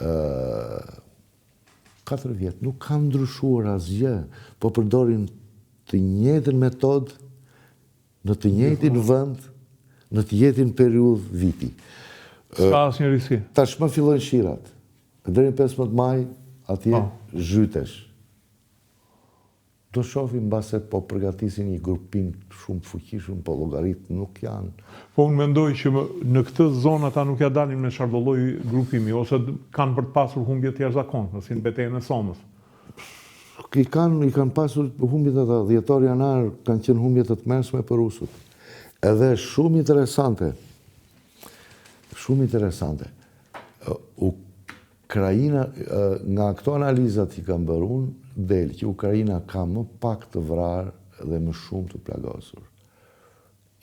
4 vjet, nuk kanë ndryshuar asgjë, po përdorin të njëjtën metodë, në të njëjtin vend, në të njëjtin periudhë viti. Ska asnjë risi. Tashmë fillojnë shirat. Deri në 15 maj atje zhytesh. Do shohim mbase po përgatisin një grupim shumë fuqishëm, po llogarit nuk janë. Po unë mendoj që në këtë zonë ata nuk ja dalin me çfarë lloj grupimi, ose kanë për të pasur humbje të jashtëzakonshme, si në betejën e Somës. I kanë pasur humbjet ata, 10 janar kanë qenë humbje të tmerrshme për rusët. Edhe shumë interesante. Ukraina, nga këto analizat që kanë bërë unë, del që Ukraina ka më pak të vrarë dhe më shumë të plagosur.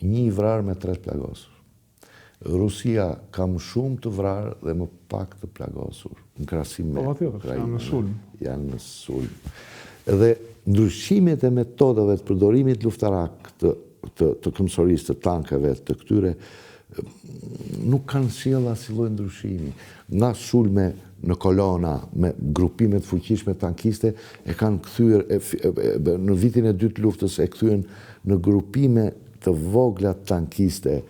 1 vrarë me 3 plagosur. Rusia ka më shumë të vrarë dhe më pak të plagosur. Në krahasim me Ukrainën. Janë në sulm. Edhe ndryshimet e metodave të përdorimit luftarak të këmbësorisë, të tankeve, të këtyre, nuk kanë sjellë asnjë lloj ndryshimi. Nga sulme në kolona me grupimet fuqishme tankiste e kanë kthyer në vitin e 2 të luftës e kthyen në grupime të vogla tankiste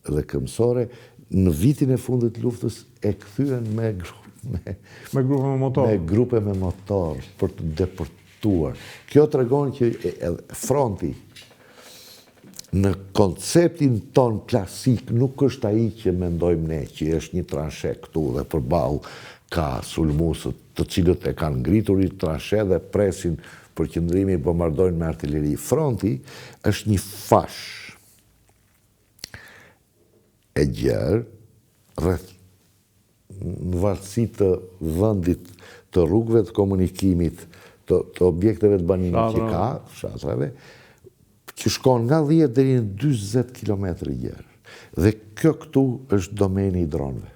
dhe këmbësore, në vitin e fundit të luftës e kthyen me grupe me motor për të deportuar. Kjo tregon që fronti në konceptin ton klasik nuk është ai që mendojmë ne, që është një transhe këtu dhe përballë ka sulmusët të cilët e kanë ngritur i transhe dhe presin për qëndrimi, bombardojnë me artilleri. Fronti është një fash e gjerë rreth në varësi të vendit, të rrugëve të komunikimit, të objekteve të banimit që ka, fshatrave, që shkon nga 10 deri në 40 kilometrë gjerë. Dhe kjo këtu është domeni i dronëve.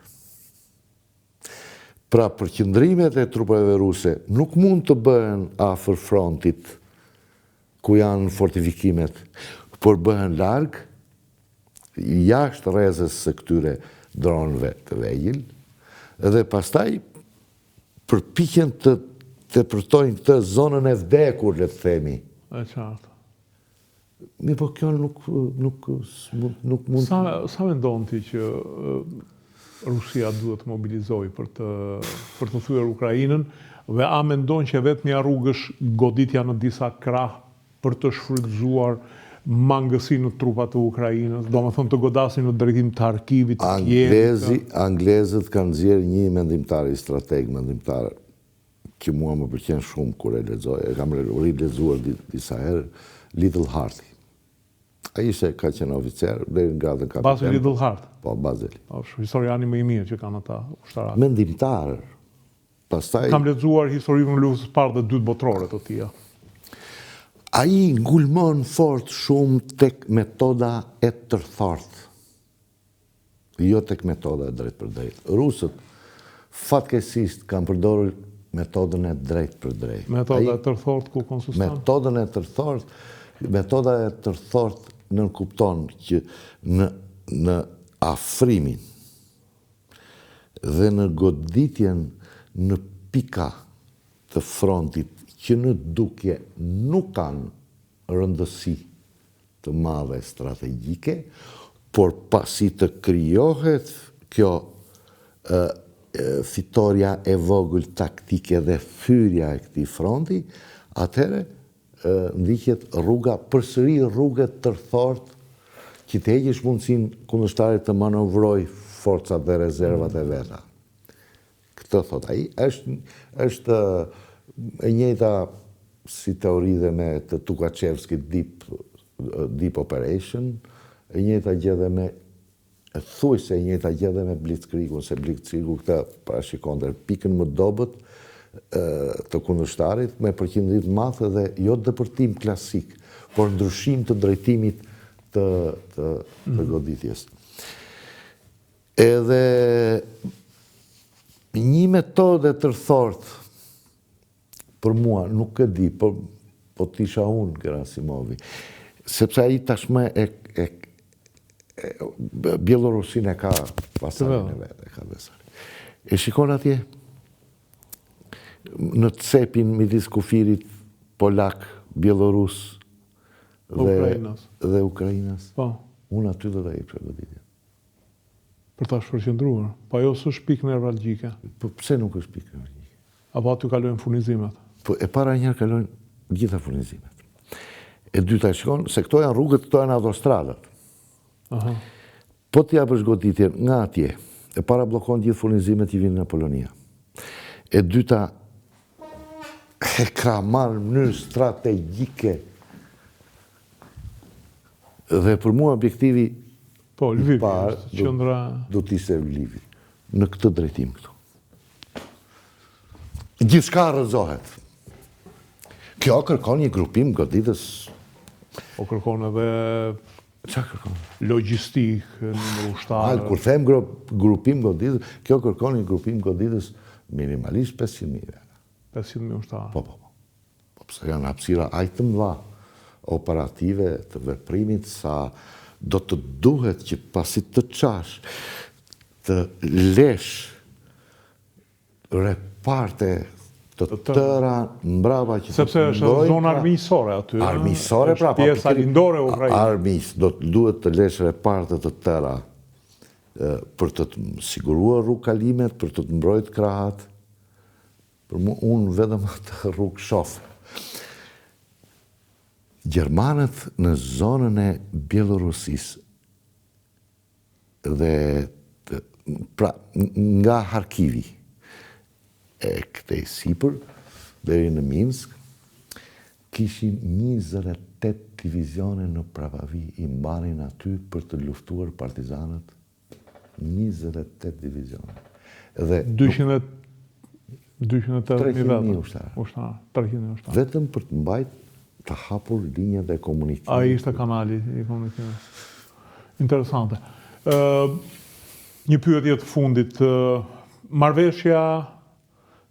Pra përqendrimet e trupave ruse nuk mund të bëhen afër frontit ku janë fortifikimet, por bëhen larg, jashtë rrezës së këtyre dronëve të vegjël, dhe pastaj përpiqen të tepërtojnë këtë zonën e vdekur, le të themi. E qartë. Po kjo nuk mund... Sa mendon ti që Rusia duhet të mobilizojë për të thyer Ukrainën, dhe a mendon që vetmja rrugë është goditja në disa krah për të shfrytzuar mangësinë në trupat të Ukrainës, do më thonë të godasin në drejtim të Harkivit, Anglezët kanë nxjerrë një mendimtar, strateg mendimtar, që mua më pëlqen shumë kur e lexoj, e kam rilexuar disa herë, Little Harty. Ai ka qenë oficer deri në gradën kapitan. Basil Little Hart. Po, Basil. Historiani më i mirë që kanë ata ushtarak. Mendimtar. Pastaj kam lexuar historikun e luftës së parë dhe dytë botërore të tija. Ai ngulmon fort shumë tek metoda e tërthartë. Jo tek metoda e drejt për drejt. Rusët fatkeqësisht kanë përdorur metodën e drejt për drejt. Metoda e tërthartë ku konsiston? Metoda e tërthartë nënkupton që në afrimin dhe në goditjen në pika të frontit që në dukje nuk kanë rëndësi të madhe strategjike, por pasi të krijohet kjo fitoria e vogël taktike dhe thyrja e këtij fronti, atëherë ndiqet rruga, përsëri rrugët tërthartë që të heqësh mundësinë kundërshtarit të manovroj forcat dhe rezervat e veta. Këtë thot ai, është e njëjta si teori dhe me të Tukachevski Deep Operation, e njëjta gjë dhe me thuajse e njëjta gjë dhe me Blitzkriegu, se Blitzkriegu këtë parashikonte pikën më dobët të kundërshtarit me përqindrim të madh dhe jo depërtim klasik, por ndryshim të drejtimit të goditjes. Edhe një metodë e tërthort për mua, nuk e di, po t'isha unë Gerasimovi, sepse ai tashmë Bielorusin e ka pasarin e vetë, e ka besarin. E shikon atje, në cepin midis kufirit polak, bielorus dhe Ukrainas. Unë aty do të jepsha goditje. Për ta shpërqendruar, po ajo s'është pikë nevralgjike. Po pse nuk është pikë nevralgjike? Apo aty kalojnë furnizimet? Po e para njëherë kalojnë gjitha furnizimet. E dyta shikon se këto janë rrugët, këto janë autostradat. Po t'ja bësh goditjen nga atje, e para blokon gjithë furnizimet i vinë në Polonia. E dyta, e ka marrë mënyrë strategjike dhe për mua objektivi Lviv, do t'ishte Lvivi, në këtë drejtim këtu. Gjithçka rrëzohet. Kjo kërkon një grupim goditës. Po kërkon edhe Qa kërkon? Logjistik, numër ushtarë. Kur them grupim goditës, kjo kërkon një grupim goditës minimalisht 500.000. 500.000 ushtarë. Po, pse janë hapësira aq të mëdha operative të veprimit sa do të duhet që pasi të qash të lesh reparte të tëra mbrava që sepse është zonë armiqësore aty. Armiqësore, pra, pjesa lindore e Ukrainës. Armiq, duhet të lesh reparte të tëra për të siguruar rrugkalimet, për të mbrojtur krahat. Për mua, unë vetëm atë rrugë shoh. Gjermanët në zonën e Bielorusisë dhe pra nga Harkivi e këtej sipër deri në Minsk kishin 28 divizione në pravavi, i mbanin aty për të luftuar partizanët. 28 divizione. Dhe 300.000 ushtarë. Vetëm për të mbajtur të hapur linjat e komunikimit. Ai ishte kanali i komunikimit. Interesante. Një pyetje të fundit. Marrëveshja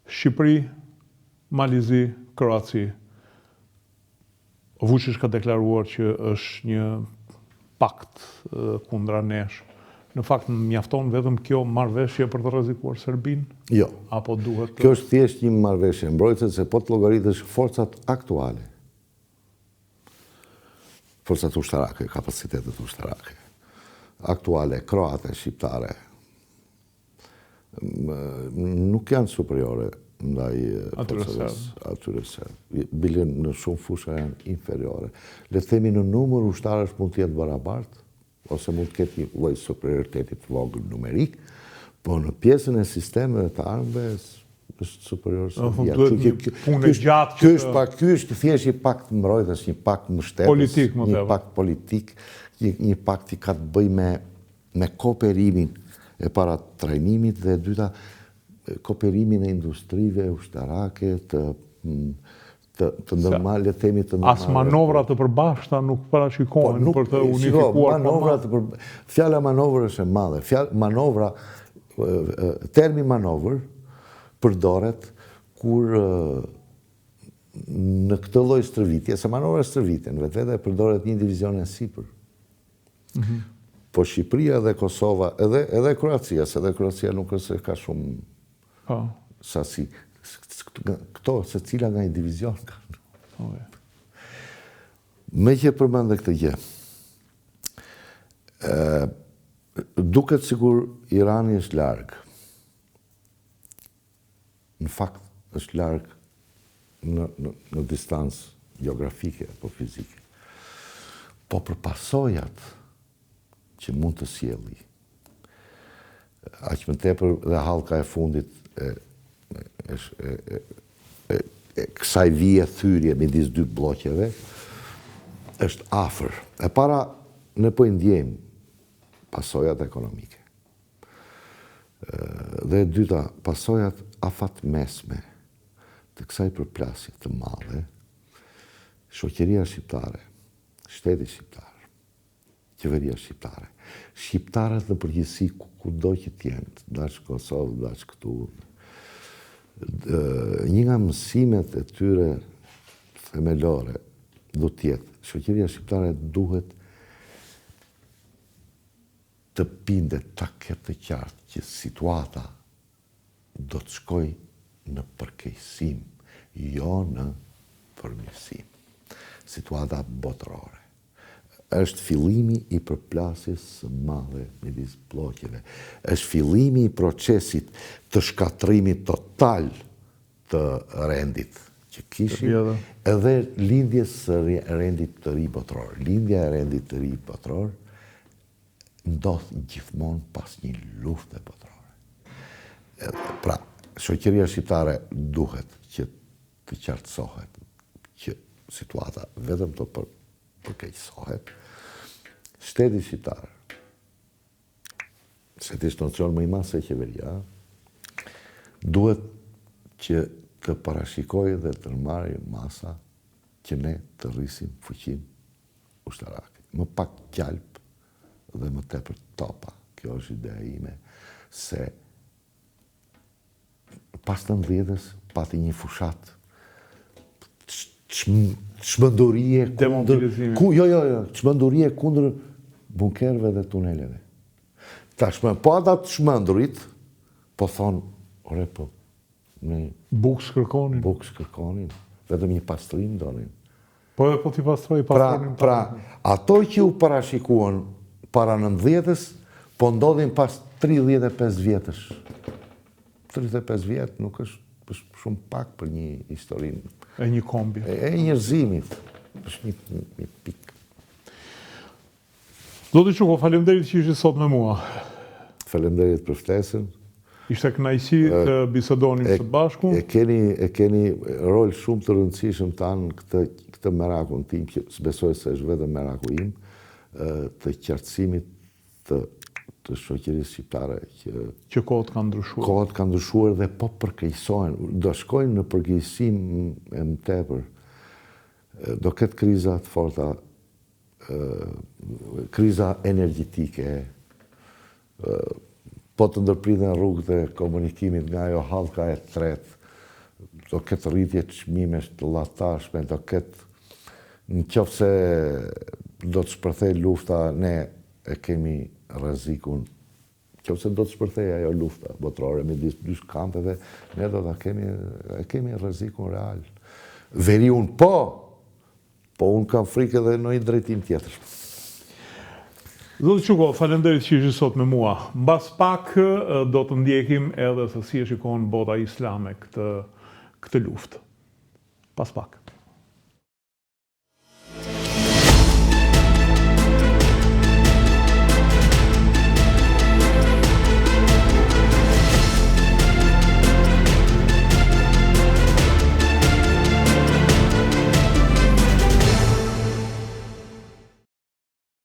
Shqipëri, Malizi, Kroaci. Vučić ka deklaruar që është një pakt kundra nesh. Në fakt mjafton vetëm kjo marrëveshje për të rrezikuar Serbinë? Jo. Apo duhet Kjo është thjesht një marrëveshje mbrojtëse se po të llogaritësh forcat aktuale. Forcat ushtarake, kapacitetet ushtarake. Aktuale, kroate, shqiptare. Nuk janë superiore ndaj atyre serbe. Bile në shumë fusha janë inferiore. Le të themi në numër ushtarësh mund të jetë barabartë, ose mund të ketë një lloj superioritetit vogël numerik, po në pjesën e sistemeve të armëve është superior Serbia. Ky është thjesht një pakt mbrojtës, një pakt mbështetës, një pakt politik, një pakt i ka të bëjë me kooperimin e para trajnimit dhe e dyta kooperimin e industrive ushtarake të normale, themi të normale. As manovra të përbashkëta nuk parashikohen për të unifikuar. Fjala manovër është e madhe. Termi manovër përdoret kur në këtë lloj stërvitje, se manovra është stërvitje, në vetvete përdoret një divizion e sipër. Po Shqipëria dhe Kosova, edhe Kroacia, se edhe Kroacia nuk është ka shumë sasi. Këto, se cila nga një divizion kanë. Me që përmendë këtë gjë, duket sigur Irani është larg. Në fakt, është larg në distancë geografike apo fizike. Po për pasojat që mund të sjelli. Aq më tepër dhe hallka e fundit kësaj vije thyrje midis dy bllokeve është afër. E para ne po i ndjejmë pasojat ekonomike. Dhe e dyta, pasojat afatmesme të kësaj përplasje të madhe, shoqëria shqiptare, shteti shqiptar, qeveria shqiptare, shqiptarët në përgjithësi kudo që t'jenë, dash Kosovë, dash këtu. Një nga mësimet e tyre themelore do t'jetë, shoqëria shqiptare duhet të bindet ta ketë të qartë që situata do të shkoj në përkeqësim, jo në përmirësim. Situata botërore. Është fillimi i përplasjes së madhe midis bllokeve. Është fillimi i procesit të shkatrimit total të rendit që kishim, edhe lindjes së rendit të ri botëror. Lindja e rendit të ri botëror ndodh gjithmonë pas një lufte botërore. Pra, shoqëria shqiptare duhet që të qartësohet që situata vetëm të përkeqësohet. Shteti shqiptar, se të institucion më i madh se qeveria, duhet që të parashikojë dhe të marrë masa që ne të rrisim fuqinë ushtarake. Më pak qalp dhe më tepër topa. Kjo është ideja ime, se pas 90-s pati një fushat çmendurie çmendurie kundër bunkerëve dhe tuneleve. Tashmë po ata të çmendurit po thon, ore po ne Bukë kërkonin, vetëm një pastrim donin. Po edhe po t'i pastroj pastonin. Pra, ato që u parashikuan para 90-s, po ndodhin pas 35 vjetësh. 35 vjetë nuk është shumë pak për një historinë. E një kombi. E njerëzimit. është një pikë. Zoti Quko, faleminderit që ishit sot me mua. Faleminderit për ftesën. Ishte kënaqësi të bisedonim së bashku. E keni rol shumë të rëndësishëm tanë këtë merakun tim, që besoj se është vetëm meraku im, të qartësimit të shoqërisë shqiptare që kohët kanë ndryshuar. Kohët kanë ndryshuar dhe po përkeqësohen, do shkojnë në përkeqësim e më tepër. Do ketë kriza të forta, kriza energjetike, po të ndërpriten rrugët e komunikimit nga ajo hallka e tretë, do ketë rritje të çmimesh të llaftarshme, do ketë, nëse do të shpërthej lufta, ne e kemi rrezikun, nëse do të shpërthej ajo lufta botërore midis dy kampeve, ne do ta kemi rrezikun real. Veri unë po unë kam frikë edhe në një drejtim tjetër. Zoti Quko, faleminderit që ishit sot me mua. Mbas pak do të ndjekim edhe se si e shikon bota islame këtë luftë. Pas pak.